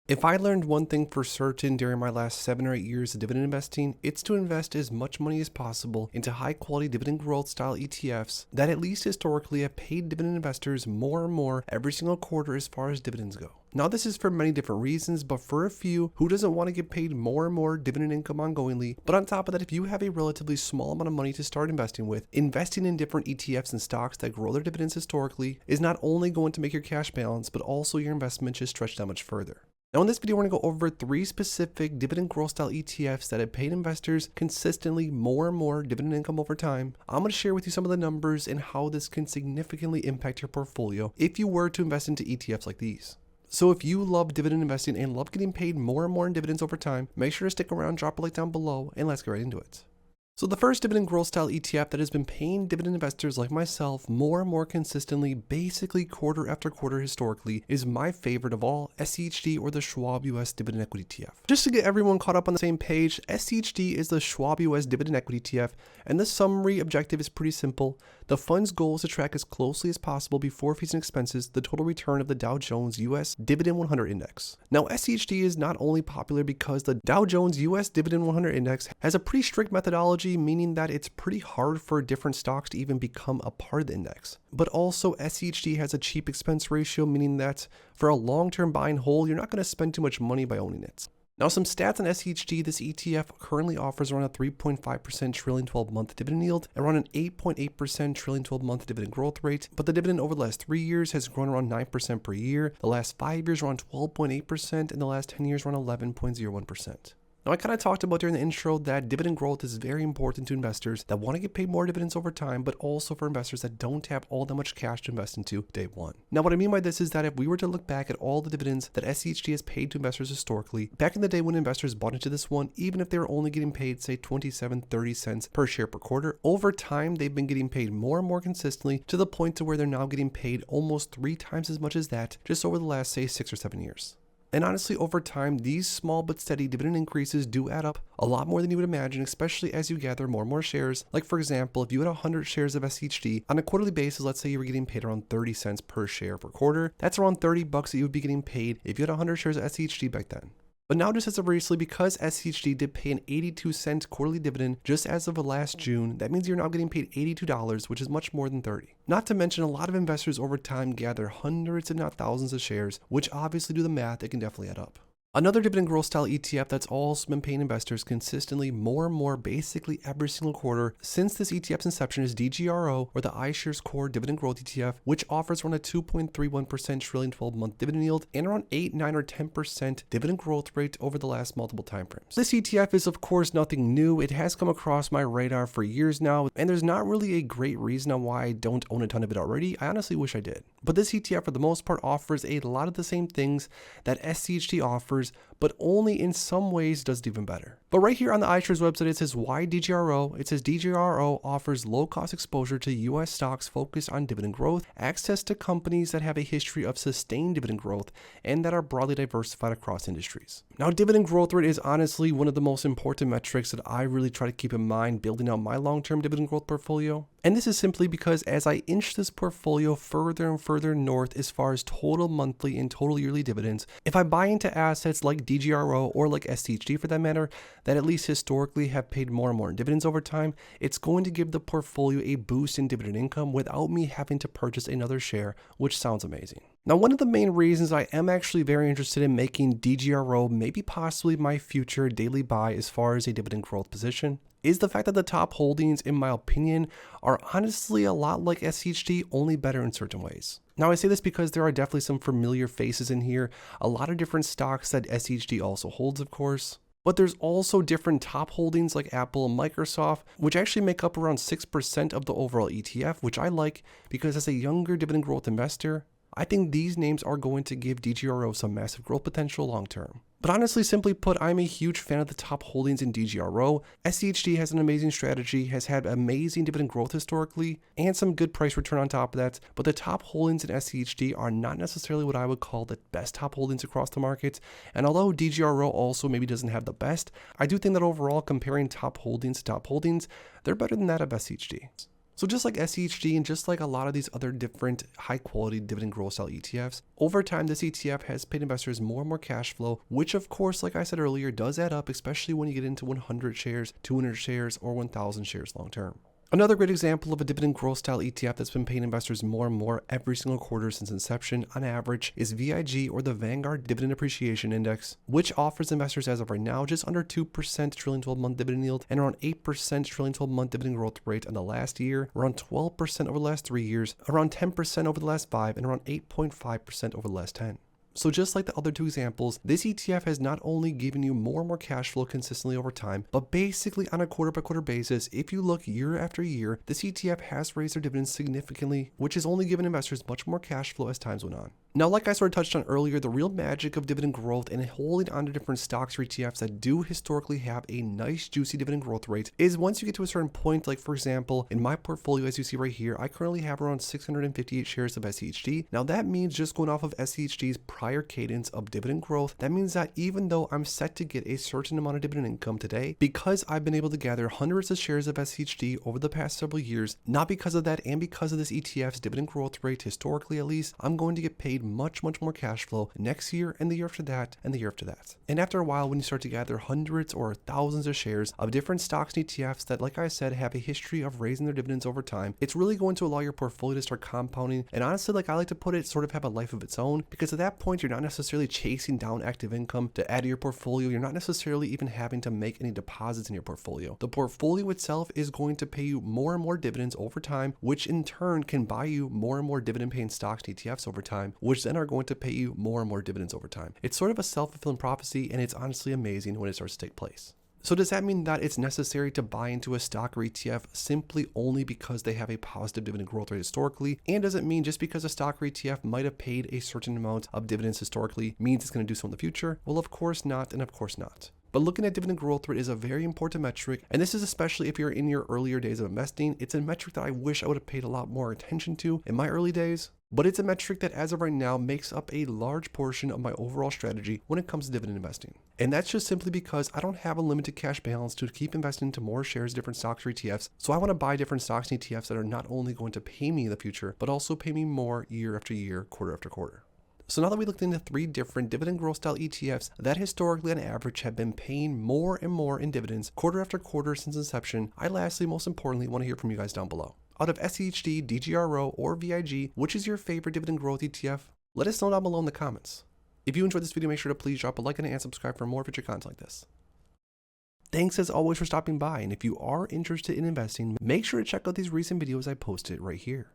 If I learned one thing for certain during my last 7 or 8 years of dividend investing, it's to invest as much money as possible into high quality dividend growth style ETFs that at least historically have paid dividend investors more and more every single quarter as far as dividends go. Now this is for many different reasons, but for a few, who doesn't want to get paid more and more dividend income ongoingly? But on top of that, if you have a relatively small amount of money to start investing with, investing in different ETFs and stocks that grow their dividends historically is not only going to make your cash balance, but also your investment just stretch that much further. Now in this video, we're going to go over 3 specific dividend growth style ETFs that have paid investors consistently more and more dividend income over time. I'm going to share with you some of the numbers and how this can significantly impact your portfolio if you were to invest into ETFs like these. So if you love dividend investing and love getting paid more and more in dividends over time, make sure to stick around, drop a like down below, and let's get right into it. So the first dividend growth style ETF that has been paying dividend investors like myself more and more consistently, basically quarter after quarter historically, is my favorite of all, SCHD, or the Schwab US Dividend Equity ETF. Just to get everyone caught up on the same page, SCHD is the Schwab US Dividend Equity ETF, and the summary objective is pretty simple. The fund's goal is to track as closely as possible before fees and expenses the total return of the Dow Jones US Dividend 100 Index. Now SCHD is not only popular because the Dow Jones US Dividend 100 Index has a pretty strict methodology, meaning that it's pretty hard for different stocks to even become a part of the index. But also SCHD has a cheap expense ratio, meaning that for a long-term buy and hold, you're not going to spend too much money by owning it. Now some stats on SCHD, this ETF currently offers around a 3.5% trailing 12-month dividend yield, around an 8.8% trailing 12-month dividend growth rate, but the dividend over the last 3 years has grown around 9% per year, the last 5 years around 12.8%, and the last 10 years around 11.01%. Now I kind of talked about during the intro that dividend growth is very important to investors that want to get paid more dividends over time, but also for investors that don't have all that much cash to invest into day one. Now what I mean by this is that if we were to look back at all the dividends that SCHD has paid to investors historically, back in the day when investors bought into this one, even if they were only getting paid say 27-30 cents per share per quarter, over time they've been getting paid more and more consistently to the point to where they're now getting paid almost 3 times as much as that just over the last say 6 or 7 years. And honestly, over time, these small but steady dividend increases do add up a lot more than you would imagine, especially as you gather more and more shares. Like for example, if you had 100 shares of SCHD on a quarterly basis, let's say you were getting paid around 30 cents per share per quarter, that's around $30 that you would be getting paid if you had 100 shares of SCHD back then. But now just as of recently, because SCHD did pay an 82-cent quarterly dividend just as of last June, that means you're now getting paid $82, which is much more than 30. Not to mention a lot of investors over time gather hundreds if not thousands of shares, which obviously do the math, it can definitely add up. Another dividend growth style ETF that's also been paying investors consistently more and more basically every single quarter since this ETF's inception is DGRO, or the iShares Core Dividend Growth ETF, which offers around a 2.31% trailing 12-month dividend yield and around 8, 9, or 10% dividend growth rate over the last multiple timeframes. This ETF is of course nothing new. It has come across my radar for years now, and there's not really a great reason on why I don't own a ton of it already. I honestly wish I did. But this ETF for the most part offers a lot of the same things that SCHD offers, but only in some ways does it even better. But right here on the iShares website, it says why DGRO. It says DGRO offers low-cost exposure to U.S. stocks focused on dividend growth, access to companies that have a history of sustained dividend growth, and that are broadly diversified across industries. Now, dividend growth rate is honestly one of the most important metrics that I really try to keep in mind building out my long-term dividend growth portfolio. And this is simply because as I inch this portfolio further and further north as far as total monthly and total yearly dividends, if I buy into assets like DGRO or like SCHD for that matter, that at least historically have paid more and more in dividends over time, it's going to give the portfolio a boost in dividend income without me having to purchase another share, which sounds amazing. Now, one of the main reasons I am actually very interested in making DGRO maybe possibly my future daily buy as far as a dividend growth position is the fact that the top holdings, in my opinion, are honestly a lot like SCHD, only better in certain ways. Now, I say this because there are definitely some familiar faces in here, a lot of different stocks that SCHD also holds, of course. But there's also different top holdings like Apple and Microsoft, which actually make up around 6% of the overall ETF, which I like because as a younger dividend growth investor, I think these names are going to give DGRO some massive growth potential long term. But honestly, simply put, I'm a huge fan of the top holdings in DGRO. SCHD has an amazing strategy, has had amazing dividend growth historically, and some good price return on top of that. But the top holdings in SCHD are not necessarily what I would call the best top holdings across the market. And although DGRO also maybe doesn't have the best, I do think that overall, comparing top holdings to top holdings, they're better than that of SCHD. So just like SCHD and just like a lot of these other different high quality dividend growth style ETFs, over time this ETF has paid investors more and more cash flow, which of course, like I said earlier, does add up, especially when you get into 100 shares, 200 shares, or 1,000 shares long term. Another great example of a dividend growth style ETF that's been paying investors more and more every single quarter since inception on average is VIG, or the Vanguard Dividend Appreciation Index, which offers investors as of right now just under 2% trailing 12-month dividend yield and around 8% trailing 12-month dividend growth rate on the last year, around 12% over the last 3 years, around 10% over the last 5, and around 8.5% over the last 10. So just like the other two examples, this ETF has not only given you more and more cash flow consistently over time, but basically on a quarter by quarter basis, if you look year after year, this ETF has raised their dividends significantly, which has only given investors much more cash flow as times went on. Now, like I sort of touched on earlier, the real magic of dividend growth and holding on to different stocks or ETFs that do historically have a nice juicy dividend growth rate is once you get to a certain point, like for example, in my portfolio, as you see right here, I currently have around 658 shares of SCHD. Now that means just going off of SCHD's prior cadence of dividend growth, that means that even though I'm set to get a certain amount of dividend income today, because I've been able to gather hundreds of shares of SCHD over the past several years, not because of that and because of this ETF's dividend growth rate, historically at least, I'm going to get paid much more cash flow next year and the year after that and the year after that. And after a while, when you start to gather hundreds or thousands of shares of different stocks and ETFs that, like I said, have a history of raising their dividends over time, it's really going to allow your portfolio to start compounding. And honestly, like I like to put it, sort of have a life of its own, because at that point, you're not necessarily chasing down active income to add to your portfolio. You're not necessarily even having to make any deposits in your portfolio. The portfolio itself is going to pay you more and more dividends over time, which in turn can buy you more and more dividend paying stocks and ETFs over time, which then are going to pay you more and more dividends over time. It's sort of a self-fulfilling prophecy, and it's honestly amazing when it starts to take place. So does that mean that it's necessary to buy into a stock or ETF simply only because they have a positive dividend growth rate historically? And does it mean just because a stock or ETF might have paid a certain amount of dividends historically means it's going to do so in the future? Well, of course not, and of course not. But looking at dividend growth rate is a very important metric, and this is especially if you're in your earlier days of investing. It's a metric that I wish I would have paid a lot more attention to in my early days, but it's a metric that as of right now makes up a large portion of my overall strategy when it comes to dividend investing. And that's just simply because I don't have a limited cash balance to keep investing into more shares, different stocks or ETFs. So I want to buy different stocks and ETFs that are not only going to pay me in the future, but also pay me more year after year, quarter after quarter. So now that we looked into 3 different dividend growth style ETFs that historically on average have been paying more and more in dividends quarter after quarter since inception, I lastly, most importantly, want to hear from you guys down below. Out of SCHD, DGRO, or VIG, which is your favorite dividend growth ETF? Let us know down below in the comments. If you enjoyed this video, make sure to please drop a like on it and subscribe for more future content like this. Thanks as always for stopping by, and if you are interested in investing, make sure to check out these recent videos I posted right here.